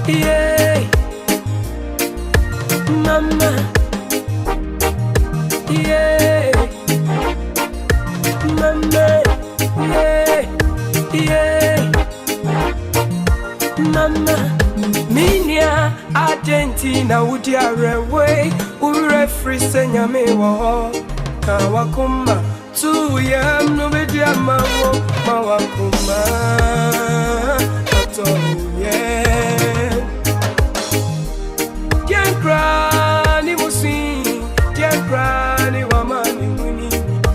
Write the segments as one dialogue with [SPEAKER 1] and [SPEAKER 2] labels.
[SPEAKER 1] yeah, mama, yeah, mama, yeah, mama. Minia Argentina udia rewe ure free senya mewo kawakuma tu yam no bedia mawo mawakuma ato ye Jankra ni musi Jankra ni wamani muni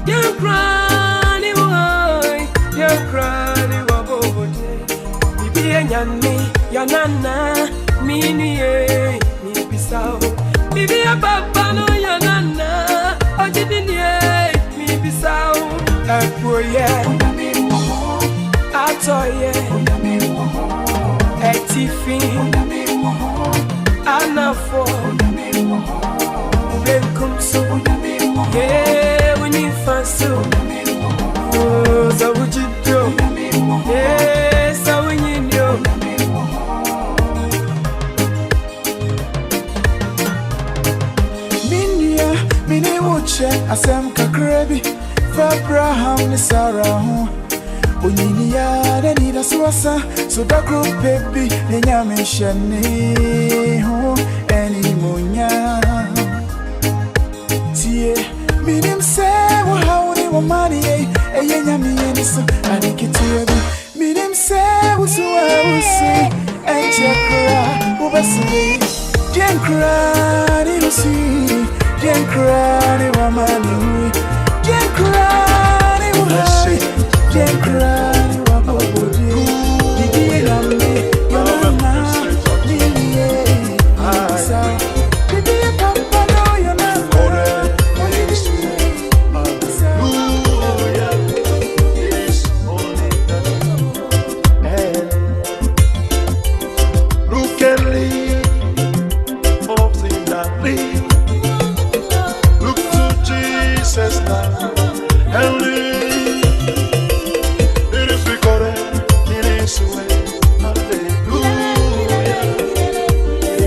[SPEAKER 1] Jankra ni wai Jankra ni wabobote bibi nyani yanana mini mi bisao bibi ya papa no yanana ojidini mi bisao apoye atoye etifi anafo benkumso yeah we need fanso zawujido yeah sawinyo Asem kakrebi Abraham ni Sarah Onyini ya de nida suasa so da group baby ni nyame shani ho eni monya tie minim se wo hawni wo mani e nyame ni so adikitie bi minim se wo so awusi enchekra wo besi jenkra ni usi Jenkra ni wamani Jenkra ni wahai Jenkra ni wababodi Bibi rambi Yonama Niye Sa Bibi ya papa no yonama Hallelujah It's only that Look and leave All things that leave Jesus now and live. It is recorded in His way. Hallelujah. It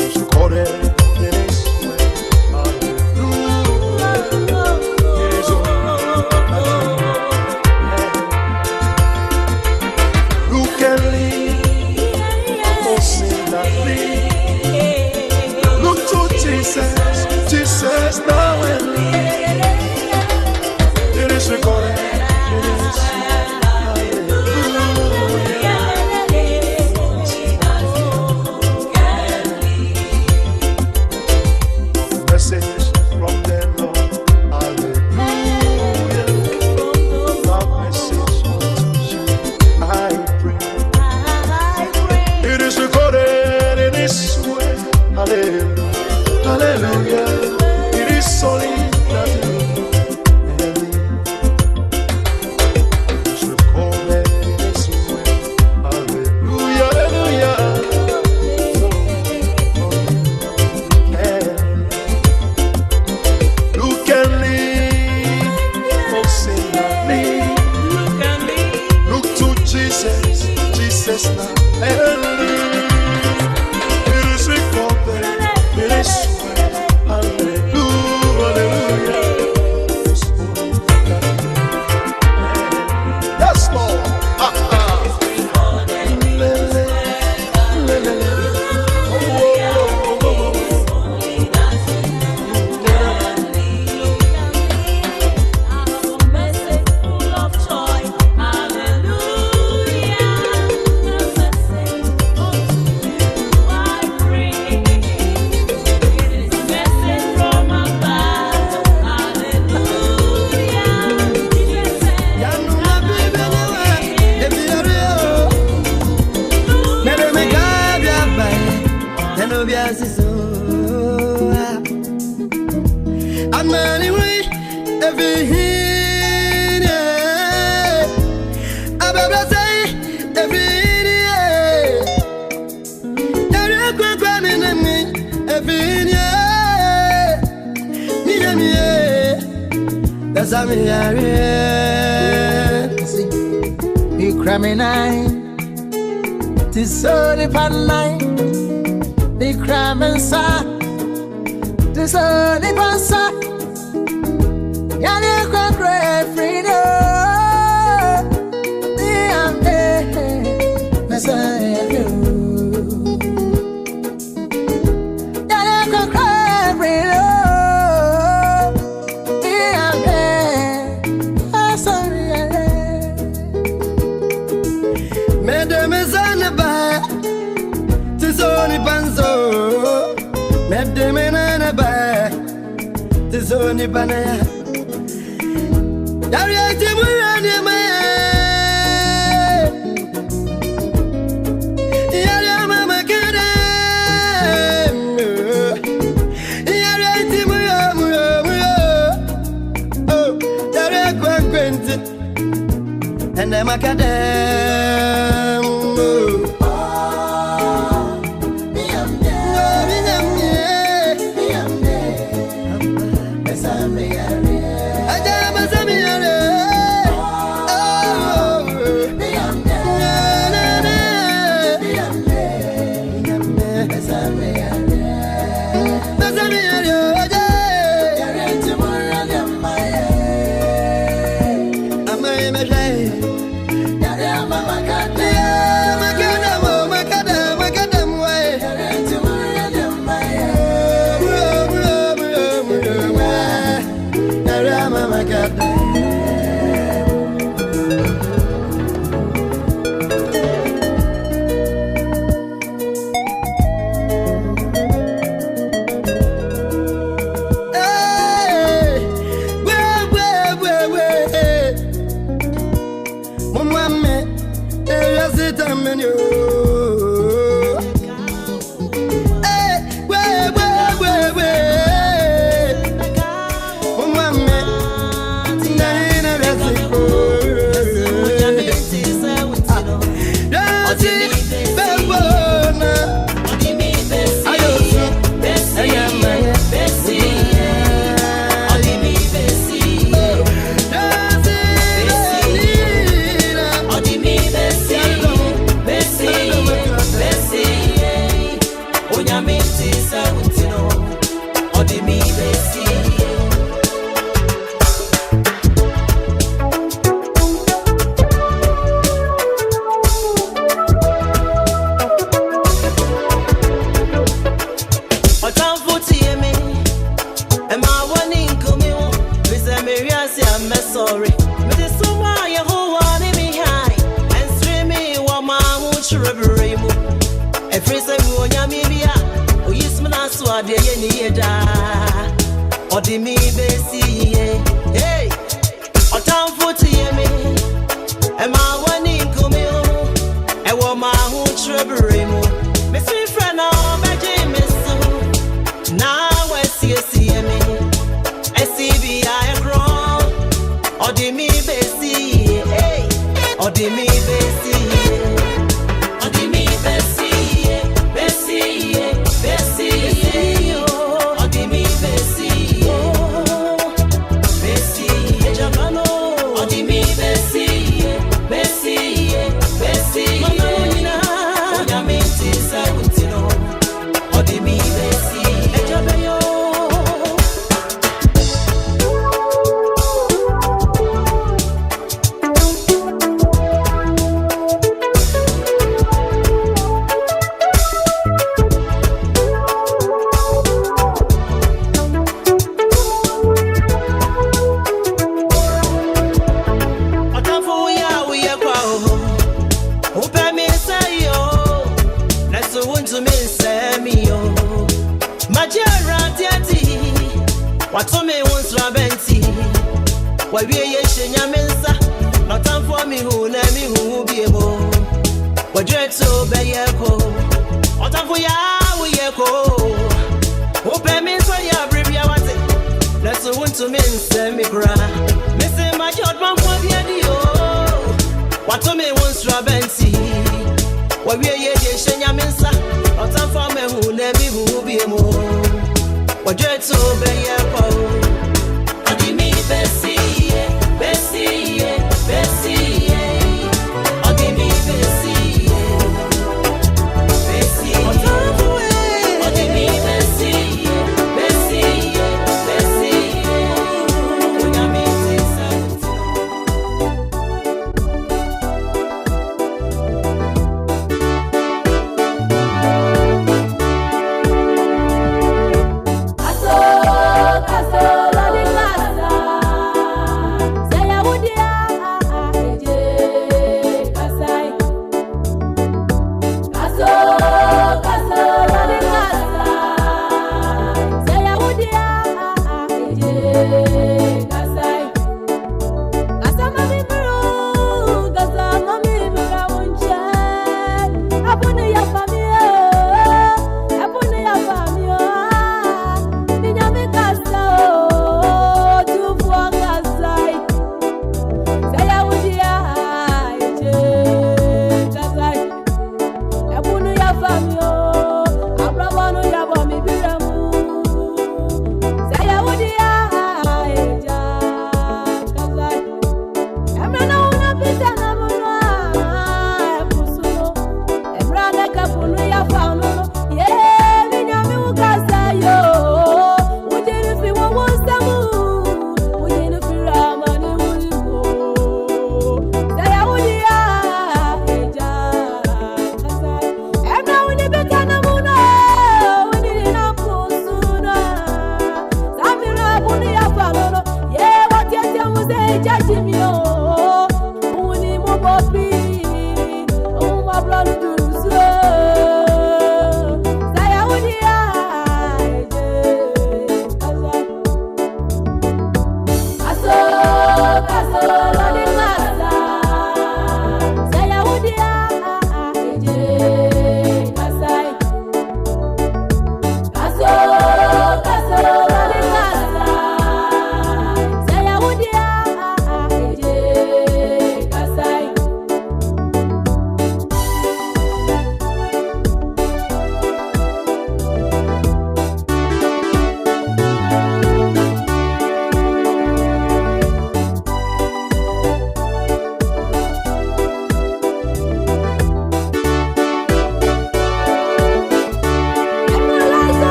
[SPEAKER 1] is recorded in His way. Hallelujah. It is who can live? Oh, sin that live. Jesus, now and it is recorded. Message from the Lord. Hallelujah. Love message unto you. I pray. It is recorded in His way. Hallelujah. Hallelujah, it is solid that it's recorded in His way. Hallelujah, hallelujah. Look and live, oh sin and live. Look to Jesus, Jesus now and live. It is recorded, it is.
[SPEAKER 2] Grammy 9, this only pan 9, the crime and sa, this only pan sa, Yali Quack freedom, the Ambe, Messiah, you. Yali Quack freedom.
[SPEAKER 3] Tizoni banzo, medemena ba, tizoni banaya. Daria timurani ma, yaria mama kada, yaria timuramu, oh, daria kwakwenzi, and I'm a kadam.
[SPEAKER 4] Odi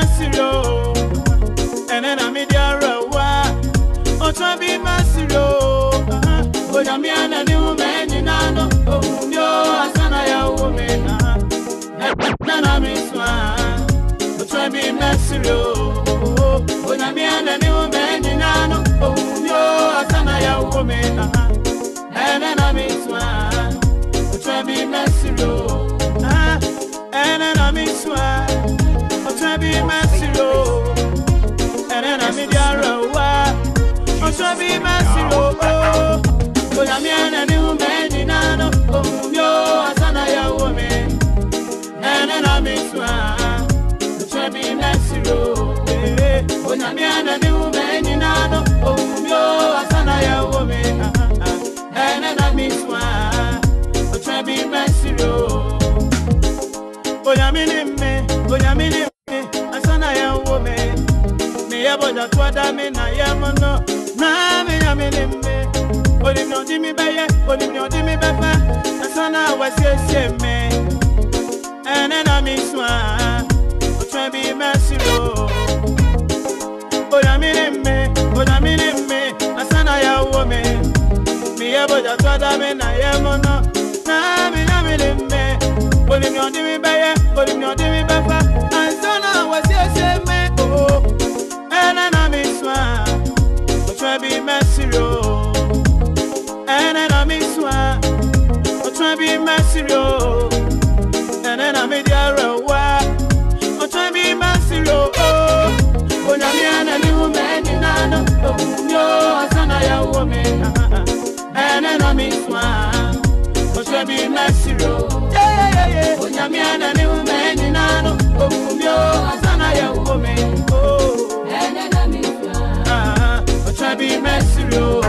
[SPEAKER 1] masiro, and then I'm in the oh, try be masiro. Oh, I'm a new man, you know, oh, yo, Asana, ya woman, Nana, Miss One, oh, try be masiro. Oh, I'm a new man, you know, oh, yo, Asana, ya woman, and then I miss one, oh, try be masiro. And then I miss one, oh, try be masiro. And then I miss the oh, try be masiro. Oh, I'm a new man, you know, oh, yo, Asana, ya woman. And then I miss one, oh, try be masiro. Oh, I'm a new man, you know, oh, yo, Asana, ya woman. And then I miss one, oh, try be masiro. Oh, yami me, Asana, ya woman. Me abo da twada me na yamono, na me yami me. Oli no di mi beye, oli no di mi befa. Asana was me. And then I miss one, oh, try be masiro. Oh, yami me, Asana, ya woman. Me abo da twada me na yamono, na me yami me. Oli no di mi beye, oli no di mi befa. Asana was me. Oh. And then I miss one, oh, try be masiro. And then I miss one, oh, try be masiro. And then I made the oh, try be masiro. Oh, I'm a new man, you know, oh, yo, Asana, ya woman. And then I miss one, oh, try be masiro. Yeah. Oh, I'm a new man, you know, oh, yo, Asana, ya woman. Oh. Try be masiro.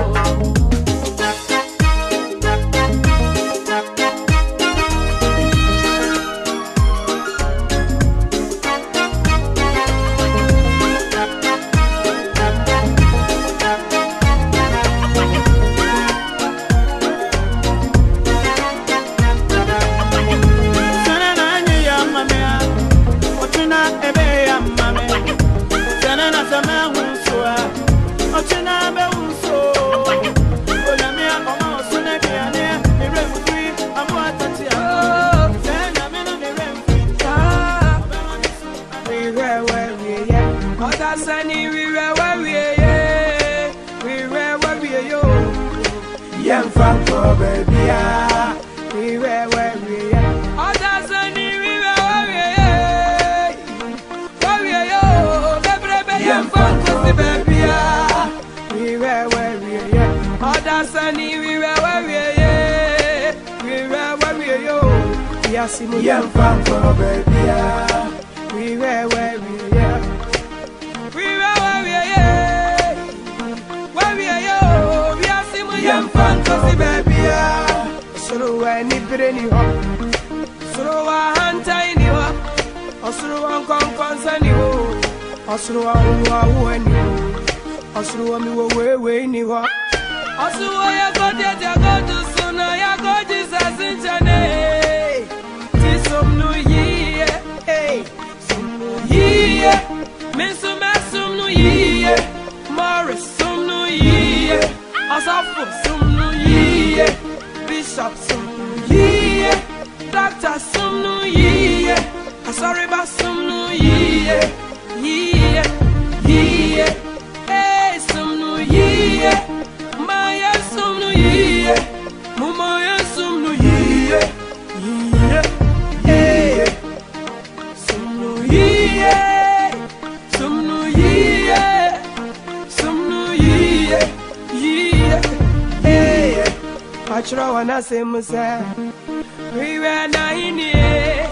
[SPEAKER 1] We were nine years,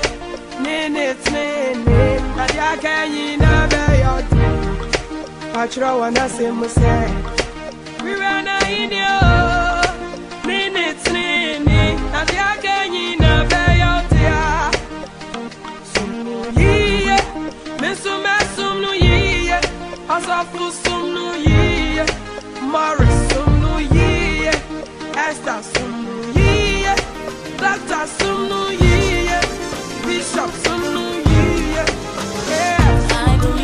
[SPEAKER 1] minutes, and I can't never yet. Patro and I say, we were nine years, minutes, and I can't never yet. Some year, Messum, no year, as of some no year, Morris, some no year, Esther, some no year, Doctor, some no year, Bishop, some no year. Yeah, I know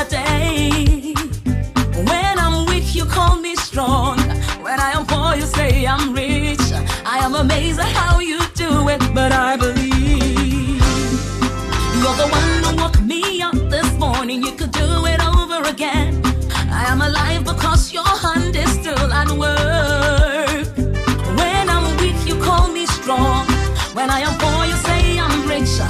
[SPEAKER 4] day. When I'm weak, you call me strong. When I am poor, you say I'm rich. I am amazed at how you do it, but I believe you're the one who woke me up this morning. You could do it over again. I am alive because your hand is still at work. When I'm weak, you call me strong. When I am poor, you say I'm rich.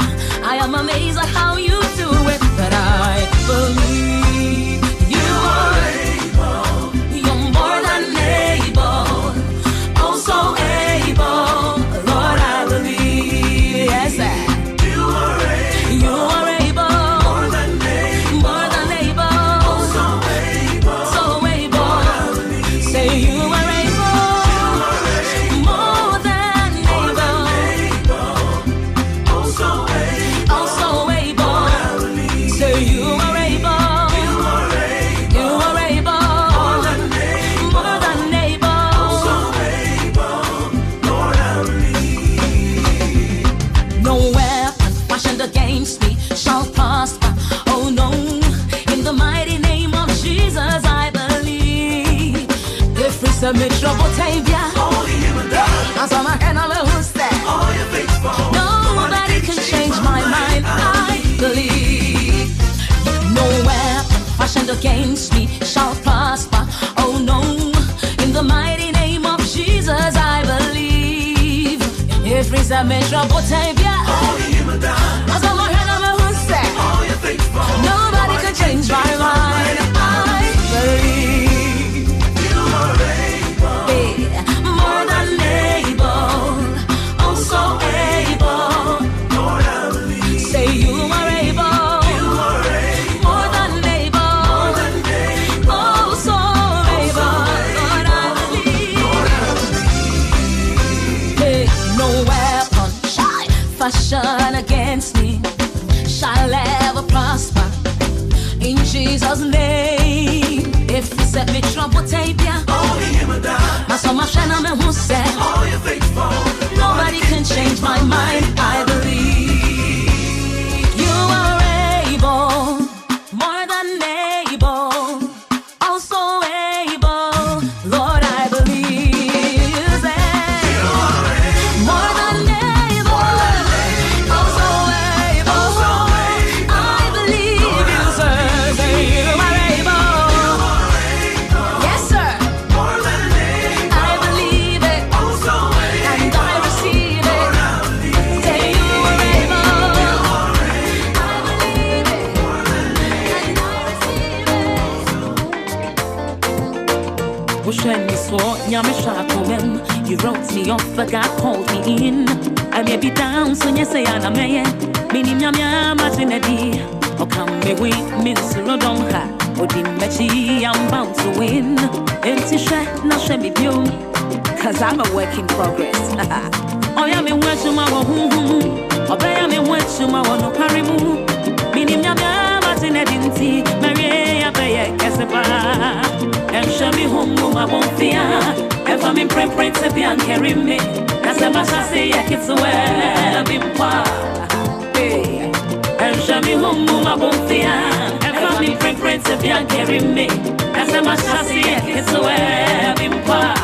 [SPEAKER 4] I am amazed at how you do it, but I believe you are able. You're more than able. Oh, so able. Lord, I believe. Yes, sir. You are able. You are able. More than able. More than able. Oh, so able. So able. Lord, I believe. Say you are able. More than able. Oh, so able. Oh, so able. Say you are able. You are able. You are able. More than able. More than able. Oh, so able. Lord, I believe. No weapon fashioned against me shall prosper. Oh no, in the mighty name of Jesus I believe. If it's a trouble, Tavia, as I'm a kind of who's there. Nobody can change my mind. I believe. No weapon fashioned against me shall prosper. Oh no, in the mighty name of Jesus I believe. If it's a trouble, Tavia, as I'm a kind of who's there. Nobody can change my mind. I believe. You are able. More than able. Oh, so able. Lord, I believe. Say you are able. You are able. More than able. More than able. Oh, so able. Lord, I believe. Lord, I believe. No weapon fashion against me shall ever prosper. In Jesus' name. If you set me trouble, tape ya. My son, my friend, I'm who said, nobody can change my mind. I believe you are able, more than able, also able. Lord, I believe you said, more than able, also able. I believe you, sir. Say you are able. Yes, sir. I believe it, and I receive it. Say you are able. I believe it, and I receive it. When you saw Yamishakomem, you wrote me off, but God called me in. I may be down, so you say I'm a man. Meaning Yamia Martinelli. Or come me with Miss Rodonka. Or Dimechi, I'm bound to win. Empty share, not share me view. Cause I'm a work in progress. Oh, yeah, me went to my home. Oh, I me went to my one, no parimu. Meaning Yamia Martinelli. Maria, Baya, Casepa. And show me home, no, I won't fear. If I'm in pray to be and carry me. That's a mash I say, I kids away. I've been far. And show me home, no, I won't fear. If I'm in pray to be and carry me. That's a mash I say, I kids away. I've been far.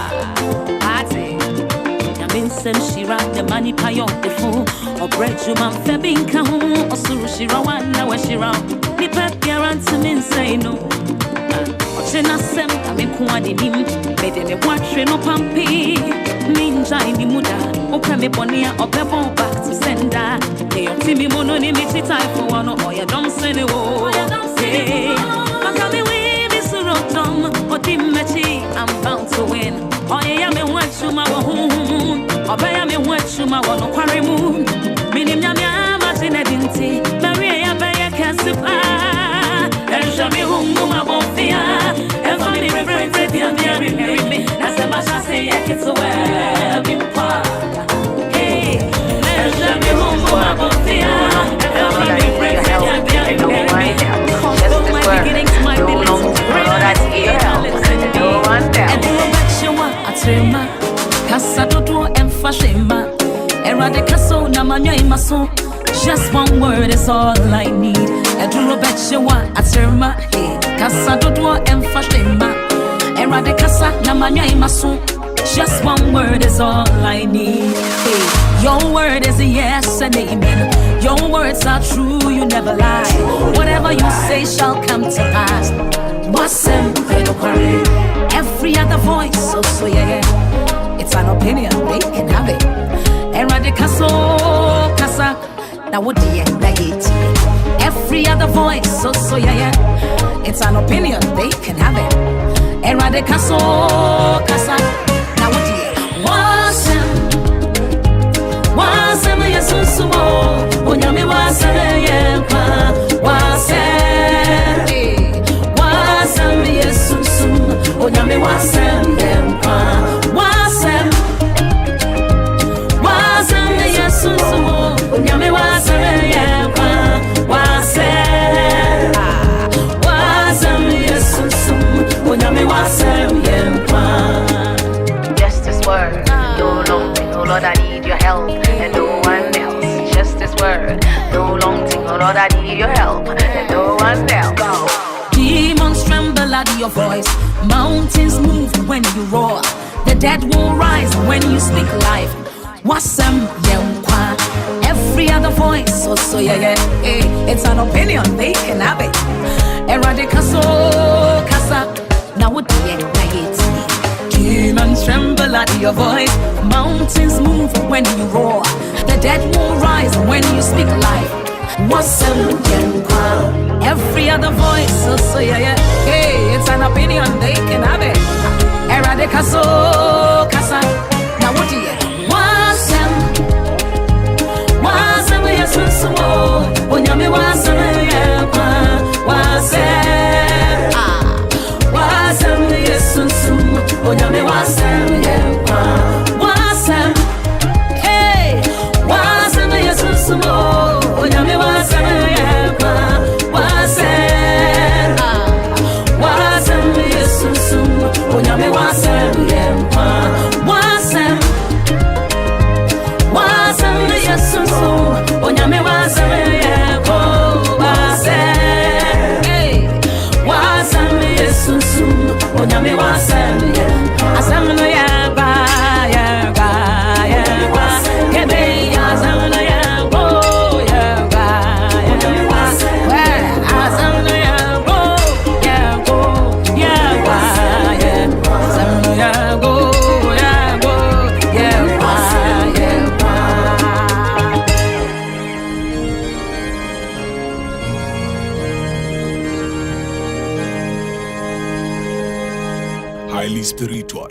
[SPEAKER 4] Some she ran the money pay on the phone. Or bread you man febin kahun. Or suru she rawan na where she ran. Me pep guarantee me say no. Ochena sem kame kuadi nim. Made me watch no pampi. Ninja in the muda. Open me bonia or pebble back to sender. They don't see me mono ni me type for one. Or you don't say no. Say, Makame we be surotom. Or Dimechi, I'm bound to win. Oh yeah, me want to my home. Obey me went to my one quarry moon. Minim Yamia Martinelli. Maria Baya Casipa. And show me whom I won't fear. And for me, reference, and marry me. As a mash I say, I get to wear. Be part. Hey, and show me whom I won't fear. And for me, reference, and marry me. Just my beginnings, my beliefs. That's here. And you bet you want a trimmer. Kasa dodo emfashema. Erade kaso na manya imaso. Just one word is all I need. Eduro Shewa aterma, hey, kasa dodo emfashema. Erade kasa na manya imasu. Just one word is all I need. Hey, your word is a yes and amen. Your words are true, you never lie. Whatever you say shall come to pass. Every other voice, so yeah. It's an opinion, they can have it. Erade kaso kasa. Now what do you hate? Every other voice, so yeah. It's an opinion, they can have it. Erade kaso kasa. Now what do you wasem yesusumo onyame wasem yempa wasem yesusum onyame wasem yempa wasem yesusumo onyame wasem yempa wasem yesusum onyame wasem yempa.
[SPEAKER 5] Just this word, no long thing, oh Lord, I need your help, and no one else. Just this word, no long thing, oh Lord, I need your help, and no one else.
[SPEAKER 4] Demons tremble at your voice, mountains move when you roar, the dead will rise when you speak life. Wasem yemkwa, every other voice, so yeah, hey, it's an opinion, they can have it. Eradikaso kasa, now what do you hate? Demons tremble at your voice, mountains move when you roar, the dead will rise when you speak life. Every other voice, so yeah, hey, it's an opinion, they can have it. Eradikaso kasa, now what do you wasem yesusumo onyame wasem yempa wasem yesusum onyame wasem yempa wasem yesusumo onyame wasem yempa wasem yesusum onyame wasem yempa wasem yesusu onyame wasem yempa wasem yesusu onyame wasem yempa asem no yempa kebe asem no yempa asem no yempa asem no yempa.
[SPEAKER 1] Highly spiritual.